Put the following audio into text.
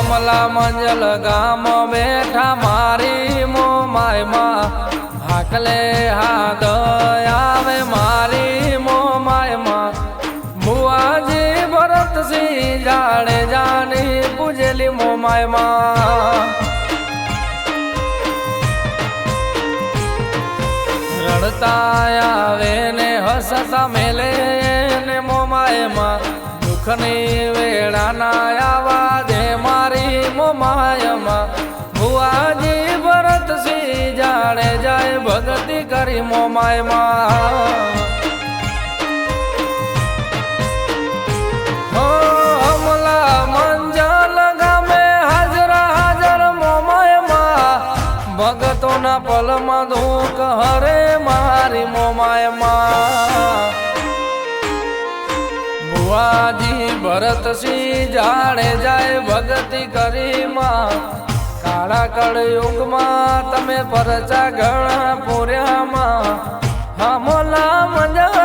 અમલા મંજલ ગામ બેઠા મારી મોમાયમાં હાકલે હાદ આવે મારી મોમાયમાં ભુવાજી ભરતસિંહ જાડેજાની પૂજેલી મોમાયમાં રડતા આવે ને હસતા મેલે ને મોમાયમાં દુઃખની વેળાના આવા દે મારી મોમાયમાં ભુવાજી ભરતસિંહ જાડેજાએ ભગતિ કરી મોમાયમાં અમલા મંજલ ગામે હાજર મોમાયમાં ભગતોના પલમાં દુઃખ હરે મારી મોમાયમાં ભુવાજી ભરતસિંહ જાડેજાએ ભગતિ કરી માં કાળા કળયુગમાં તમે પરચા ઘણા પૂર્યામાં અમલા મંજલ